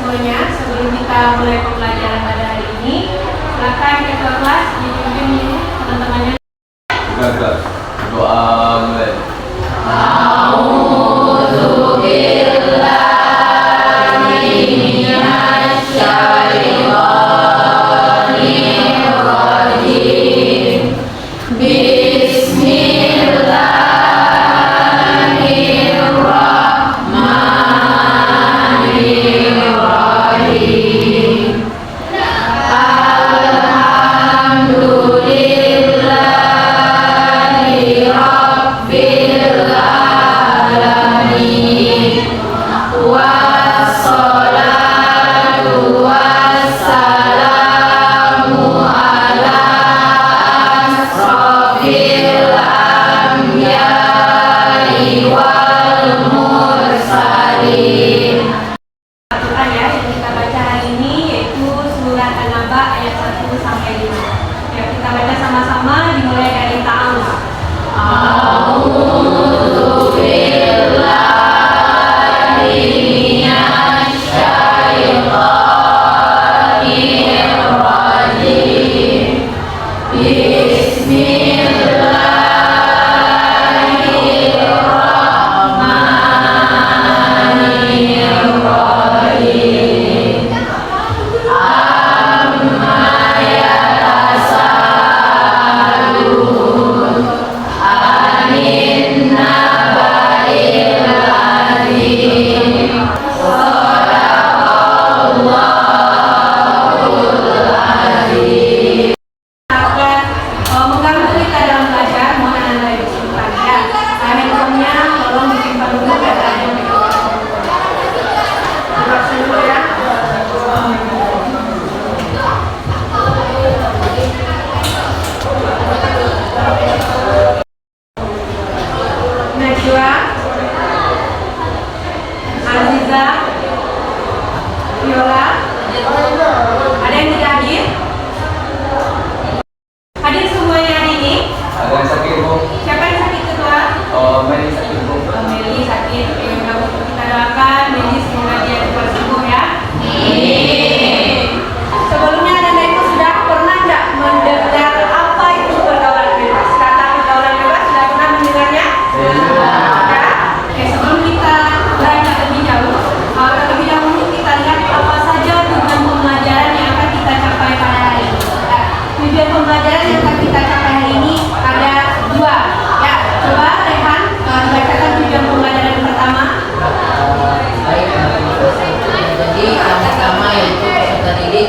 semuanya, sebelum kita mulai pembelajaran pada hari ini, silakan ketua kelas dipimpin teman-temannya. Kelas doa mulai.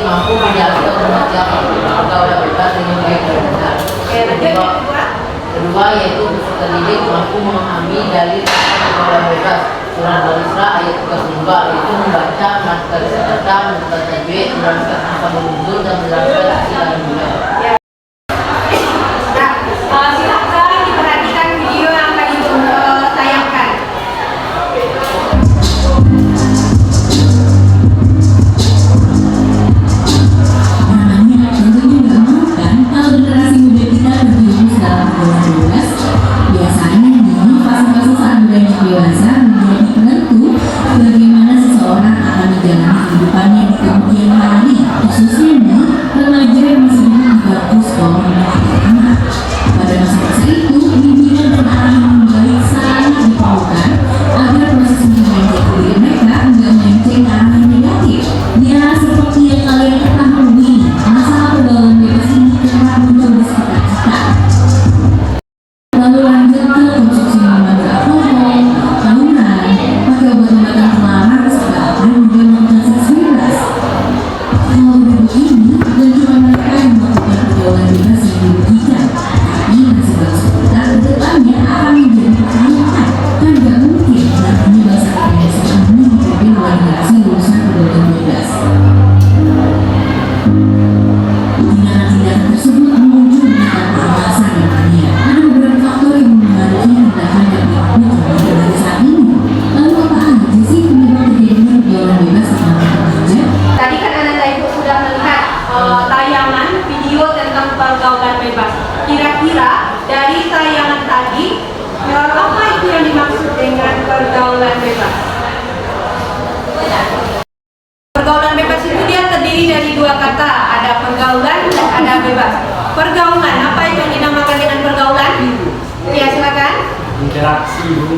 Mampu menjaga pergaulan bebas dengan baik dan benar. Kedua yaitu peserta didik mampu memahami dalil pergaulan bebas surah Al-Isra ayat 32, yaitu membaca, melakukan kata, melakukan tajwid, menerangkan asal nuzul dan menerangkan istilah ilmiah. Silakan diperhatikan video yang akan ditayangkan. Biasanya nih, fase-fase saat beranjak dewasa menjadi penentu bagaimana seseorang akan menjalani kehidupannya di kemudian hari, khususnya nih remaja yang masih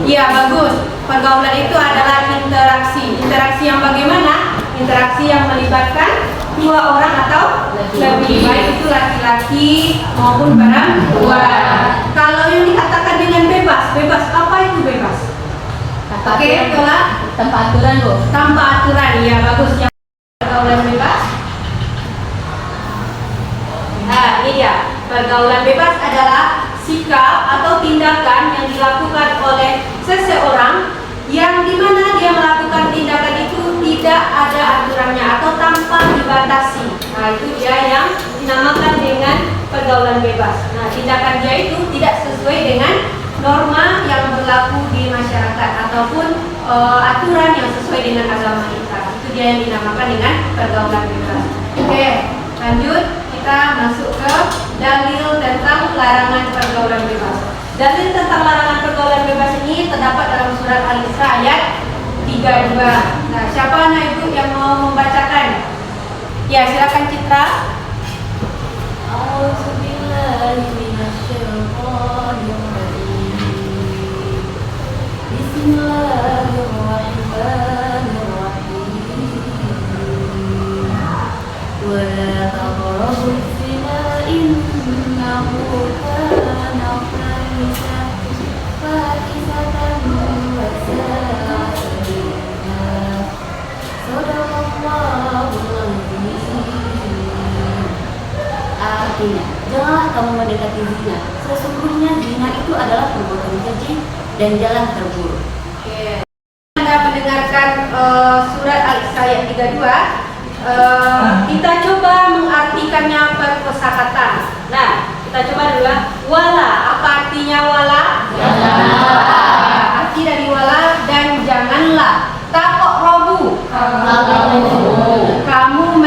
Iya, bagus. Pergaulan itu adalah interaksi. Interaksi yang bagaimana? Interaksi yang melibatkan dua orang atau lebih, baik itu laki-laki maupun perempuan. Kalau yang dikatakan dengan bebas, bebas apa itu bebas? Oke, tanpa aturan loh. tanpa aturan, ya bagus. Yang pergaulan bebas. Nah, ini dia. Pergaulan bebas adalah sikap atau tindakan yang dilakukan oleh seseorang yang dimana dia melakukan tindakan itu tidak ada aturannya atau tanpa dibatasi. Nah, itu dia yang dinamakan dengan pergaulan bebas. Nah, tindakan dia itu tidak sesuai dengan norma yang berlaku di masyarakat ataupun aturan yang sesuai dengan agama kita. Itu dia yang dinamakan dengan pergaulan bebas. Oke, lanjut. Kita masuk ke dalil tentang larangan pergaulan bebas. Dalil tentang larangan pergaulan bebas ini terdapat dalam surat Al-Isra ayat 32. Nah, siapa anak ibu yang mau membacakan? Ya, silakan Citra. ولا تقربوا الزنا إنه كان فاحشة وساء سبيلا صدق الله العظيم. Artinya, janganlah kamu mendekati zina. Sesungguhnya zina itu adalah perbuatan keji dan jalan terburuk. Oke. Anda mendengarkan surat Al-Isra ayat 32. Kita coba mengartikannya per kosakata. Nah, kita coba dulu. Wala, apa artinya wala? Arti dari wala dan janganlah. Takok robu. Kamu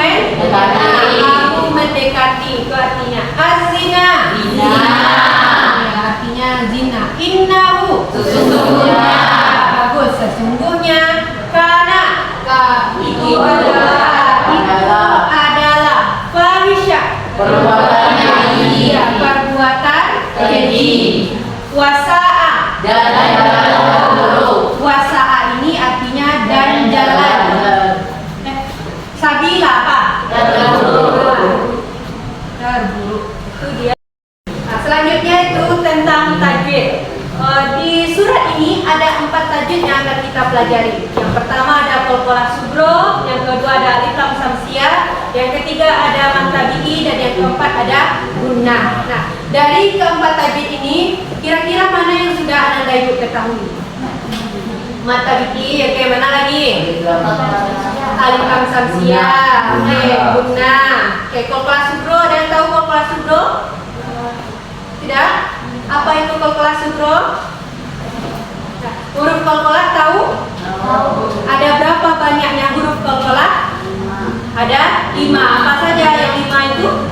mendekati. Itu artinya. Azina. Artinya zina. Innahu. Sesungguhnya. Bagus. Sesungguhnya. Karena itu adalah fahisha, perbuatan keji. Perbuatan keji. Wasa'a dan buruk. Wasa'a ini artinya dan jalan. Sabila apa? Terburuk. Itu dia. Nah, selanjutnya itu tentang tajwid. Di surat ini ada 4 tajwid yang akan kita pelajari. Yang pertama ada qalqalah sugro, yang kedua ada alif lam samsiah, yang ketiga ada mad tabi'i, dan yang keempat ada gunnah. Nah, dari keempat tajwid ini, kira-kira mana yang sudah Anda ibu ketahui? Mad tabi'i, oke, mana lagi? Alif lam samsiah, oke, gunnah. Oke, qalqalah sugro, ada yang tahu qalqalah sugro? Tidak? Apa itu qalqalah sugro? Nah, huruf qalqalah tahu? Ada berapa banyaknya huruf qalqalah? Ada 5. Apa saja yang 5 itu?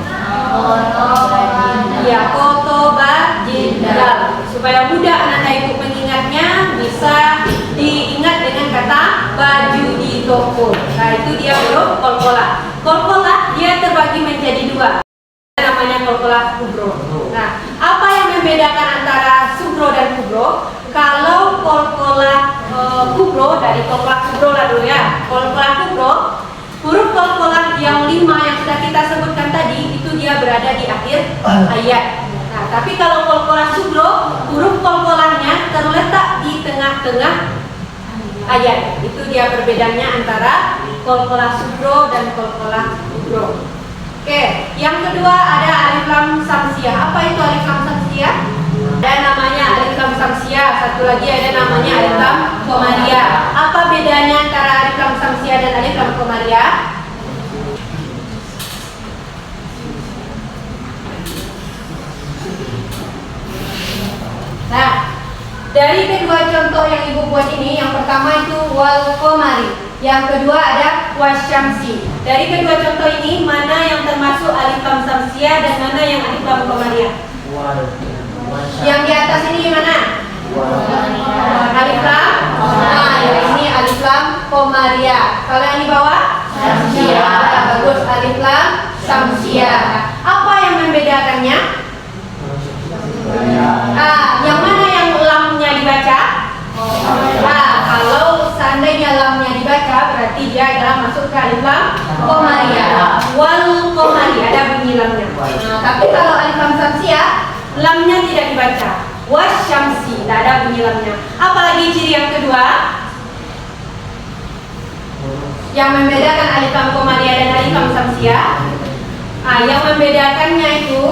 Ya, kotoba, jindal. Supaya mudah anak ibu mengingatnya, bisa diingat dengan kata baju di toko. Nah, itu dia huruf qalqalah. Qalqalah dia terbagi menjadi 2. Namanya qalqalah kubro. Nah, apa yang membedakan antara sugro dan kubro? Kalau qalqalah kubro, dari qalqalah kubro lah dulu ya. Qalqalah kubro, huruf qalqalah yang 5 yang sudah kita sebutkan tadi itu dia berada di akhir ayat. Nah, tapi kalau qalqalah sugro, huruf qalqalahnya terletak di tengah-tengah ayat. Itu dia perbedaannya antara qalqalah sugro dan qalqalah kubro. Oke, yang kedua ada alif lam samsiah. Apa itu alif lam samsiah? Ada namanya alif lam samsiah, satu lagi ada namanya alif lam komariah. Apa bedanya antara alif lam samsiah dan alif lam komariah? Nah, dari kedua contoh yang ibu buat ini, yang pertama itu wal komari, yang kedua ada wasyamsi. Dari kedua contoh ini, mana yang termasuk alif lam samsiah dan mana yang alif lam komariah? Yang di atas ini mana? Alif lam. Nah, yang ini alif lam komariah. Kalau yang di bawah? Samsiah. Bagus, alif lam samsiah. Apa yang membedakannya? Yang mana yang lamnya dibaca? sekarang masuk ke alif lam komariah. Wal komari ada bunyi lamnya. Nah, tapi kalau alif lam samsiah lamnya tidak dibaca. Wasyamsi tidak ada bunyi lamnya. Apalagi ciri yang kedua yang membedakan alif lam komariah dan alif lam samsiah. Yang membedakannya itu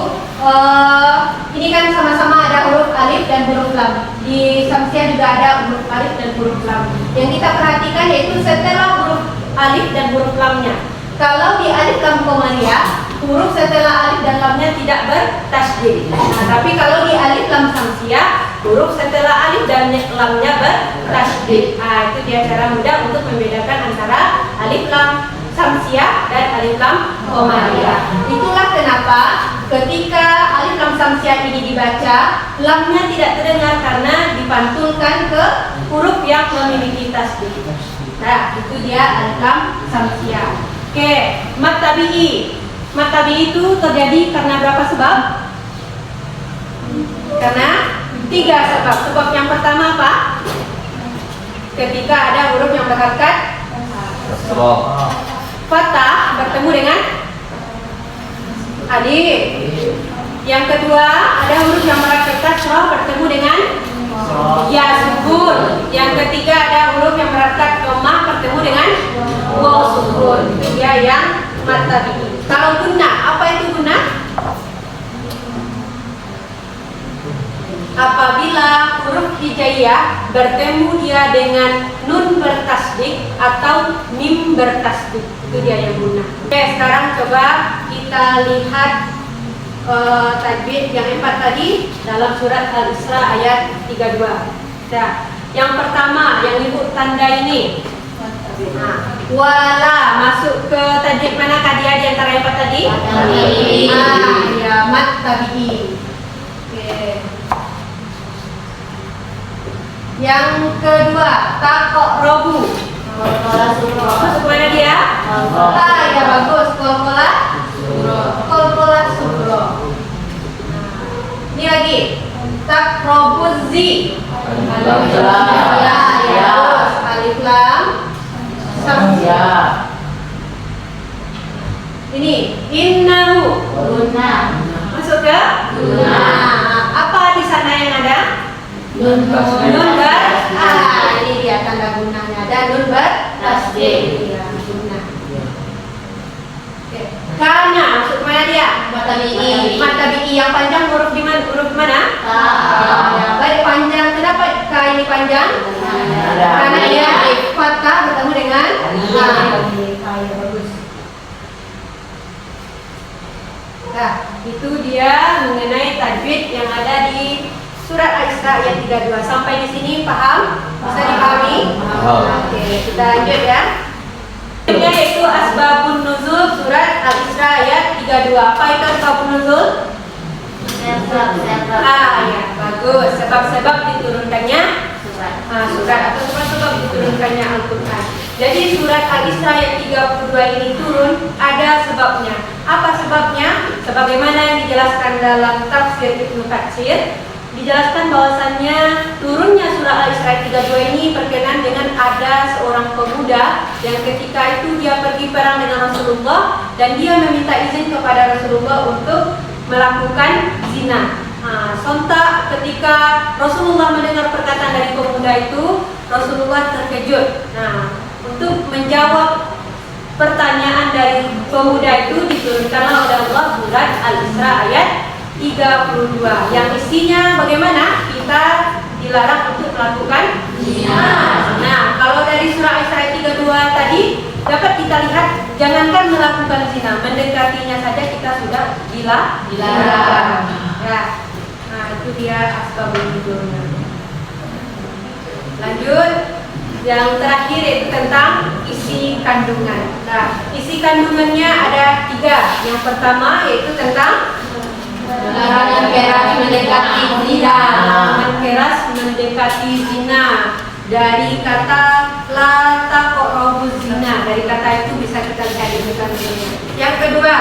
ini kan sama-sama ada huruf alif dan huruf lam. Di samsiah juga ada huruf alif dan huruf lam. Yang kita perhatikan yaitu setelah huruf alif dan huruf lamnya. Kalau di alif lam komariah, huruf setelah alif dan lamnya tidak bertasydid. Nah, tapi kalau di alif lam samsiah, huruf setelah alif dan lamnya bertasydid. Nah, itu dia cara mudah untuk membedakan antara alif lam samsiah dan alif lam komariah. Itulah kenapa ketika alif lam samsiah ini dibaca, lamnya tidak terdengar karena dipantulkan ke huruf yang memiliki tasydid. Nah, itu dia alif lam samsiah. Oke, mat tabi'i. Mat tabi'i itu terjadi karena berapa sebab? Karena 3 sebab. Sebab yang pertama apa? Ketika ada huruf yang berharakat fathah bertemu dengan alif. Yang kedua, ada huruf yang berharakat kasrah bertemu dengan ya sukun. Yang ketiga, ada huruf yang berharakat dhammah bertemu dengan waw sukun. Itu dia yang mat tabi'i. Kalau gunnah, apa itu gunnah? Apabila huruf hijaiyah bertemu dia dengan nun bertasdid atau mim bertasdid, itu dia yang gunnah. Oke, sekarang coba kita lihat tajwid yang 4 tadi dalam surat Al-Isra ayat 32. Nah, yang pertama yang ibu tanda ini. Nah, wala masuk ke tajwid manakah dia di antara yang 4 tadi? Ya, mat tabi'i. Oke. Yang kedua, taqrabu. Masuk mana dia? Ya bagus, kolkola sugro. Ini lagi, taqrabu zi. Alif lam samsiah. Ini innahu. Masuk ke? Apa di sana yang ada? Nun ini dia tanda gunanya. Ada nun bertasydid. Iya, gunnah. Oke. Kana masuk mana dia? Mat tabi'i yang panjang huruf di mana? Huruf mana? Ya, baik panjang. Kenapa ka ini panjang? Karena dia fathah bertemu dengan alif. Bagus. Nah, itu dia mengenai tajwid yang ada di surat Al-Isra ayat 32. Sampai di sini paham? Bisa dipahami? Oke, kita lanjut ya. Ini yaitu asbabun nuzul surat Al-Isra ayat 32. Apa itu asbabun nuzul? Ya, bagus. Sebab-sebab diturunkannya surat atau sebab-sebab diturunkannya Al-Quran. Jadi surat Al-Isra ayat 32 ini turun ada sebabnya. Apa sebabnya? Sebagaimana yang dijelaskan dalam tafsir Ibnu Katsir, dijelaskan bahwasannya turunnya surah Al-Isra 32 ini berkenaan dengan ada seorang pemuda yang ketika itu dia pergi perang dengan Rasulullah dan dia meminta izin kepada Rasulullah untuk melakukan zina. Sontak ketika Rasulullah mendengar perkataan dari pemuda itu, Rasulullah terkejut. Nah, untuk menjawab pertanyaan dari pemuda itu diturunkanlah oleh Allah surat Al-Isra ayat 32 yang isinya bagaimana? Kita dilarang untuk melakukan zina. Nah, kalau dari surah Al-Isra 32 tadi dapat kita lihat jangankan melakukan zina, mendekatinya saja kita sudah dilarang. Ya. Nah, itu dia asbabun nuzulnya. Lanjut, yang terakhir itu tentang isi kandungan. Nah, isi kandungannya ada 3. Yang pertama yaitu tentang larangan keras mendekati zina. Larangan keras mendekati zina. Dari kata la taqrabu zina. Dari kata itu bisa kita lihat di kandungannya. Yang kedua,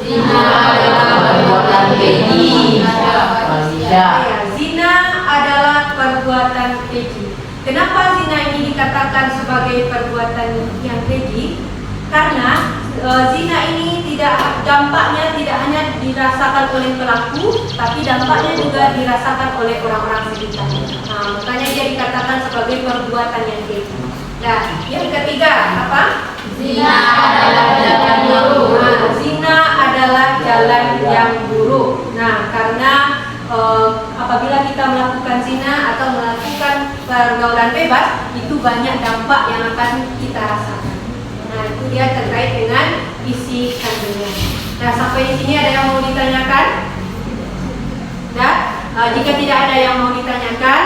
zina adalah perbuatan keji. Zina adalah perbuatan keji. Kenapa zina ini dikatakan sebagai perbuatan yang keji? Karena zina ini dampaknya tidak hanya dirasakan oleh pelaku, tapi dampaknya juga dirasakan oleh orang-orang sekitar. Nah, makanya dia dikatakan sebagai perbuatan yang keji. Nah, yang ketiga apa? Zina adalah jalan yang buruk. Nah, zina adalah jalan yang buruk. Nah, karena apabila kita melakukan zina atau melakukan pergaulan bebas, itu banyak dampak yang akan kita rasakan. Nah, itu dia terkait dengan isi kandungan. Nah, sampai di sini ada yang mau ditanyakan? Nah, jika tidak ada yang mau ditanyakan,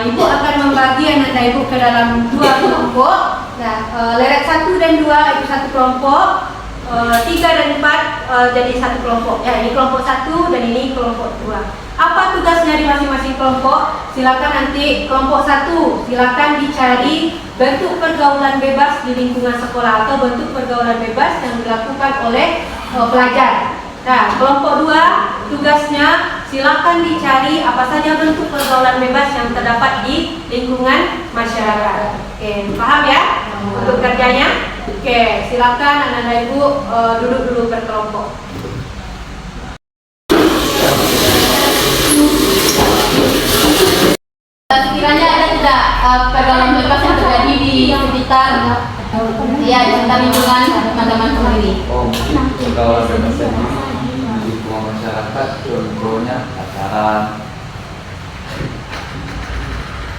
ibu akan membagi anak ibu ke dalam dua kelompok. Nah, leret 1 dan 2 itu satu kelompok, 3 dan 4 jadi satu kelompok. Ya, ini kelompok 1 dan ini kelompok 2. Apa tugasnya di masing-masing kelompok? Silakan nanti kelompok 1 silakan dicari bentuk pergaulan bebas di lingkungan sekolah atau bentuk pergaulan bebas yang dilakukan oleh pelajar. Nah, kelompok 2 tugasnya silakan dicari apa saja bentuk pergaulan bebas yang terdapat di lingkungan masyarakat. Oke, paham ya untuk kerjanya? Oke, silakan anak-anak ibu duduk dulu berkelompok. Sekiranya ada tidak pergaulan bebas yang terjadi di sekitar lingkungan teman-teman sendiri? Oh, mungkin pergaulan bebas di lingkungan masyarakat, contohnya pacaran,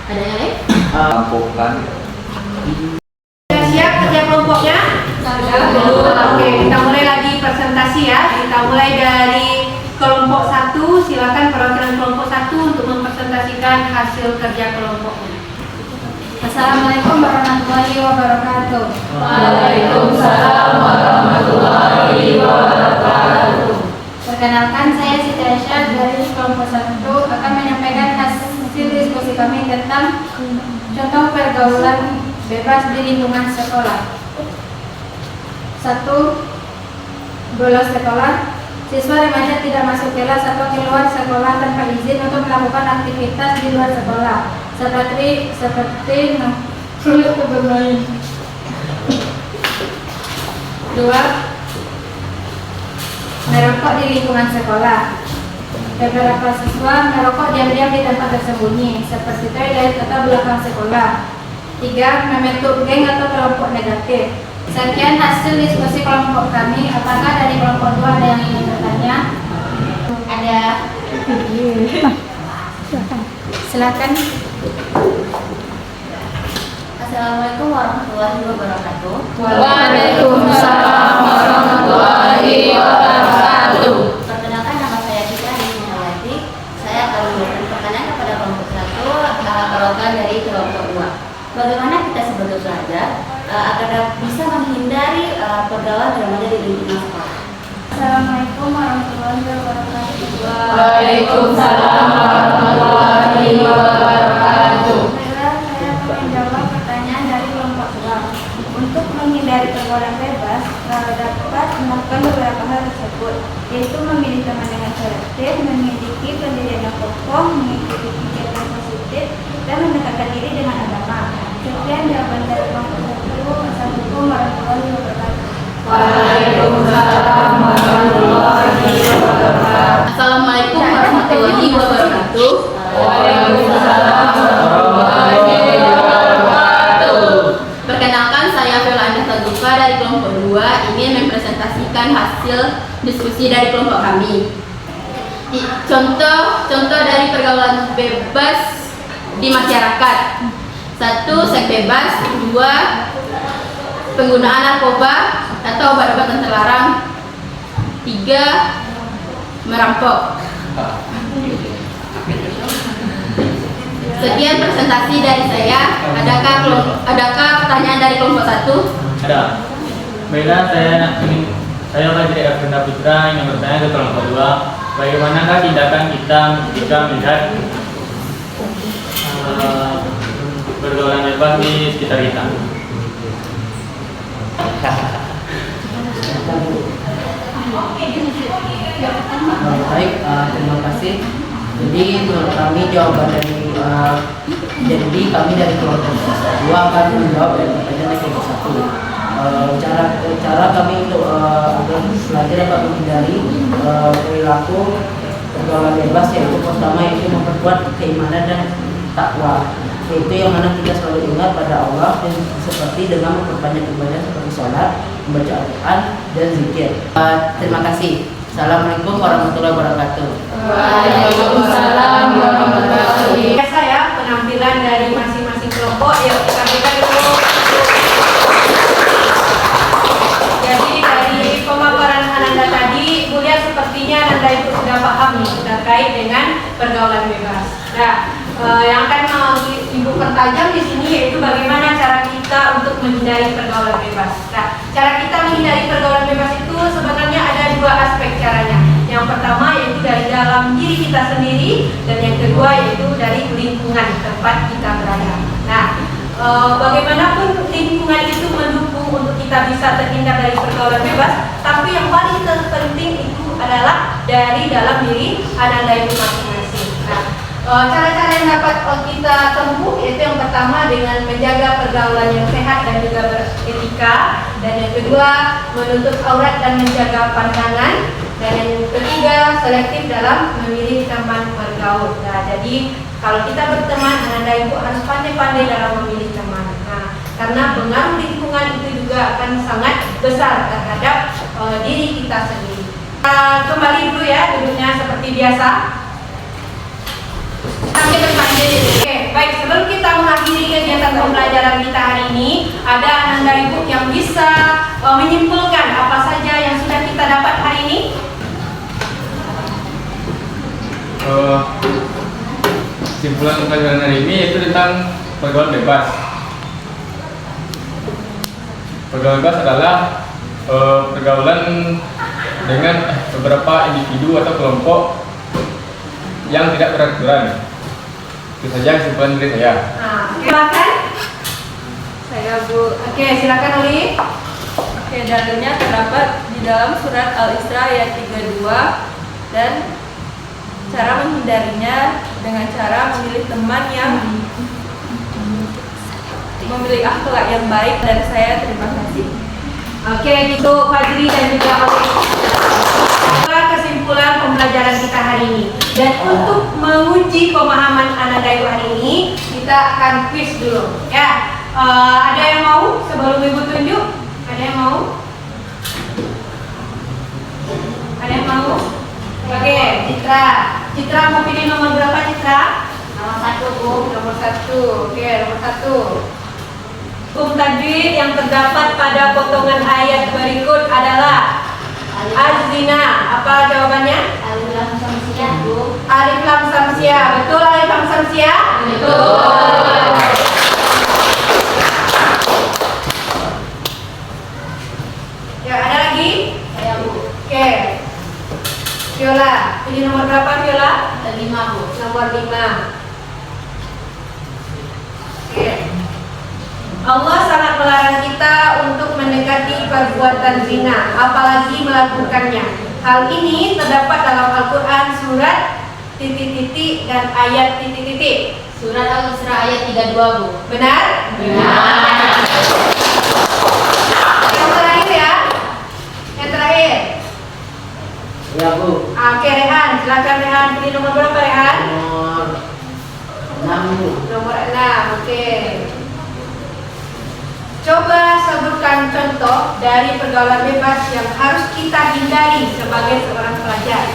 Ada yang lain? rampokan. Sudah siap kerja kelompoknya? Oke, kita mulai lagi presentasi ya. Kita mulai dari kelompok 1. Silakan perwakilan kelompok 1 untuk mempresentasikan hasil kerja kelompoknya. Assalamualaikum warahmatullahi wabarakatuh. Waalaikumsalam warahmatullahi wabarakatuh. Perkenalkan, saya Siti Aisyah dari kelompok 1 akan menyampaikan hasil diskusi kami tentang contoh pergaulan bebas di lingkungan sekolah. 1. Bolos sekolah. Siswa remaja tidak masuk kelas atau keluar sekolah tanpa izin untuk melakukan aktivitas di luar sekolah seperti bermain. 2. Merokok di lingkungan sekolah. Beberapa siswa merokok diam-diam di tempat tersembunyi seperti toilet atau belakang sekolah. 3. Membentuk geng atau kelompok negatif. Sekian hasil diskusi kelompok kami. Apakah dari kelompok 2 ada yang ingin bertanya? Ada. Silakan. Assalamualaikum warahmatullahi wabarakatuh. Waalaikumsalam warahmatullahi wabarakatuh. Perkenalkan, nama saya Tika Rizmawati. Saya akan memberikan pertanyaan kepada kelompok 1 perwakilan dari kelompok 2. Bagaimana kita sebagai pelajar agar bisa menghindari pergaulan remaja di lingkungan sekolah? Assalamualaikum warahmatullahi wabarakatuh. Waalaikumsalam warahmatullahi wabarakatuh. Saya menjawab pertanyaan dari kelompok 2. Untuk menghindari pergaulan bebas, dapat melakukan beberapa hal tersebut, yaitu memilih teman dengan selektif, memiliki pendirian yang kokoh, mengikuti kegiatan positif, dan mendekatkan diri dengan agama. Sekian jawaban dari kelompok 1. Assalamualaikum warahmatullahi wabarakatuh. Waalaikumsalam warahmatullahi wabarakatuh. Assalamualaikum warahmatullahi wabarakatuh. Waalaikumsalam warahmatullahi wabarakatuh. Perkenalkan, saya Vela Anita Zulfa dari kelompok 2 ingin mempresentasikan hasil diskusi dari kelompok kami. Contoh dari pergaulan bebas di masyarakat. 1. Seks bebas. 2. Penggunaan narkoba atau obat-obatan terlarang. 3. Merampok. Sekian presentasi dari saya. Adakah pertanyaan dari kelompok 1? Ada. Baiklah, saya Fajri Arvinda Putra ingin bertanya ke kelompok 2. Bagaimanakah tindakan kita ketika melihat pergaulan bebas di sekitar kita? Baik, terima kasih. Jadi menurut kami jawaban dari Jadi kami dari kelompok 2 akan menjawab dari pertanyaan yang kelompok 1. Cara kami untuk agar pelajar dapat menghindari perilaku pergaulan bebas, yaitu pertama yaitu memperkuat keimanan dan takwa, yaitu yang mana kita selalu ingat pada Allah dan seperti dengan memperbanyak ibadah seperti sholat, membaca Al-Quran dan zikir. Terima kasih. Assalamualaikum warahmatullahi wabarakatuh. Waalaikumsalam warahmatullahi wabarakatuh. Biasa ya penampilan dari masing-masing kelompok. Yuk kita berikan dulu. Jadi dari pemaparan Ananda tadi, Bu lihat sepertinya Ananda itu sudah paham nih terkait dengan pergaulan bebas. Nah, yang akan Ibu pertajam di sini yaitu bagaimana cara kita untuk menghindari pergaulan bebas. Nah, cara kita menghindari pergaulan bebas itu sebenarnya ada 2 aspek caranya. Yang pertama yaitu dari dalam diri kita sendiri, dan yang kedua yaitu dari lingkungan tempat kita berada. Nah, bagaimanapun lingkungan itu mendukung untuk kita bisa terhindar dari pergaulan bebas, tapi yang paling terpenting itu adalah dari dalam diri Ananda itu masing-masing. Nah, cara-cara yang dapat kita tempuh yaitu yang pertama dengan menjaga pergaulan yang sehat dan juga beretika, dan yang kedua menutup aurat dan menjaga pandangan, dan yang ketiga selektif dalam memilih teman bergaul. Nah, jadi kalau kita berteman, Ananda Ibu harus pandai-pandai dalam memilih teman. Nah, karena pengaruh lingkungan itu juga akan sangat besar terhadap diri kita sendiri. Kembali dulu ya duduknya seperti biasa. Sampai depan jadi. Oke, baik, sebelum kita mengakhiri kegiatan pembelajaran kita hari ini, ada Ananda Ibu yang bisa menyimpulkan apa saja yang sudah kita dapat hari ini? Kesimpulan pembelajaran hari ini yaitu tentang pergaulan bebas. Pergaulan bebas adalah pergaulan dengan beberapa individu atau kelompok yang tidak beraturan. Itu saja kesimpulan dari saya. Nah, silakan. Saya Bu. Oke, silakan Oli. Oke, dalilnya terdapat di dalam surat Al-Isra ayat 32 dan cara menghindarinya dengan cara memilih teman yang memiliki akhlak yang baik. Dan saya terima kasih. Oke, itu Fajri dan juga Oli. Kesimpulan pembelajaran kita hari ini. Dan untuk menguji pemahaman Ananda Ibu hari ini, kita akan quiz dulu. Ya, ada yang mau sebelum Ibu tunjuk? Ada yang mau? Ada yang mau? Oke, Citra. Citra mau pilih nomor berapa, Citra? Nomor 1, Bu. Nomor 1. Oke, nomor 1. Hukum tajwid yang terdapat pada potongan ayat berikut adalah Az-zina. Apa jawabannya? Alif lam samsiah, Bu. Alif lam samsiah. Betul alif lam samsiah? Betul. Ya, ada lagi? Saya, Bu. Oke. Viola, pilih nomor berapa, Viola? 5, Bu. Nomor 5. Oke. Allah sangat melarang kita untuk mendekati perbuatan zina, apalagi melakukannya. Hal ini terdapat dalam Al-Quran surat titik-titik dan ayat titik-titik. Surat Al-Isra ayat 32, Bu. Benar? Benar. Yang terakhir ya. Yang terakhir. Ya, Bu. Oke, Rehan, silakan Rehan. Pilih nomor berapa, Rehan? Nomor 6, Bu. Nomor 6. Oke. Coba sebutkan contoh dari pergaulan bebas yang harus kita hindari sebagai seorang pelajar.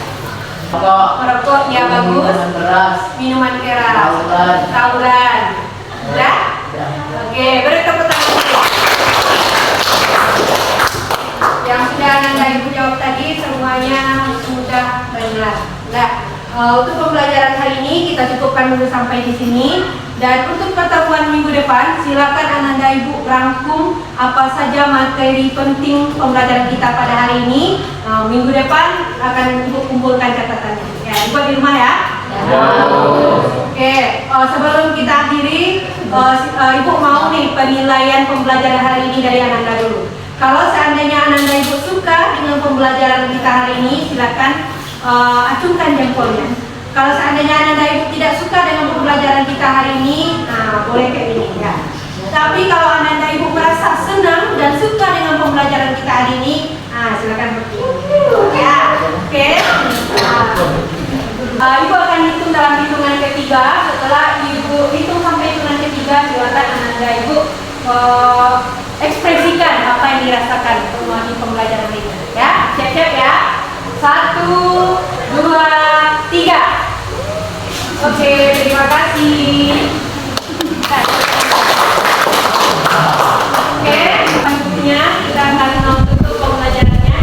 Merokok, ya bagus. Minuman keras. Minuman keras. Tawuran. Tawuran. Sudah? Ya. Oke, beri tepuk tangan. Yang sudah Ananda Ibu jawab tadi semuanya sudah benar. Nah, untuk pembelajaran hari ini kita cukupkan dulu sampai di sini. Dan untuk pertemuan minggu depan, silakan Ananda Ibu rangkum apa saja materi penting pembelajaran kita pada hari ini. Minggu depan akan Ibu kumpulkan catatannya. Ya, buat di rumah ya. Ya. Oke, sebelum kita akhiri, Ibu mau nih penilaian pembelajaran hari ini dari Ananda dulu. Kalau seandainya Ananda Ibu suka dengan pembelajaran kita hari ini, silakan acungkan jempolnya. Kalau seandainya Anda Ibu tidak suka dengan pembelajaran kita hari ini, nah boleh kayak gini ya. Tapi kalau Anda Ibu merasa senang dan suka dengan pembelajaran kita hari ini, nah silakan berdiri. Ya, oke. Ibu akan hitung dalam hitungan ketiga. Setelah Ibu hitung sampai hitungan ketiga, silakan Anda Ibu ekspresikan apa yang dirasakan memahami pembelajaran ini. Ya, siap-siap ya. 1, 2, 3. Oke, terima kasih. Oke, selanjutnya kita akan tutup pembelajarannya.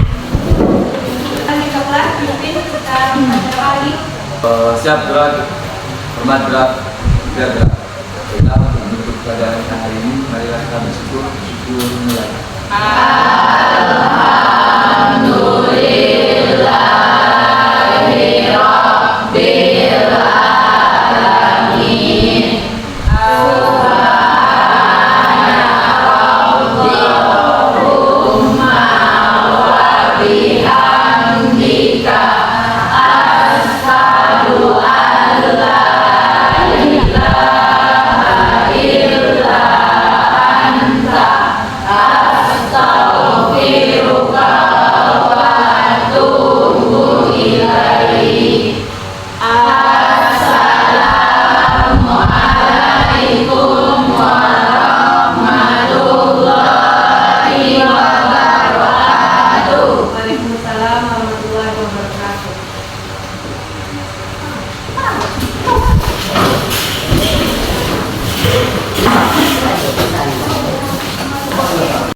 Lanjut ke kelas, mungkin kita belajar lagi. Siap gerak, hormat gerak, gerak. Kita untuk menutup pelajaran hari ini, marilah kita bersyukur mulai.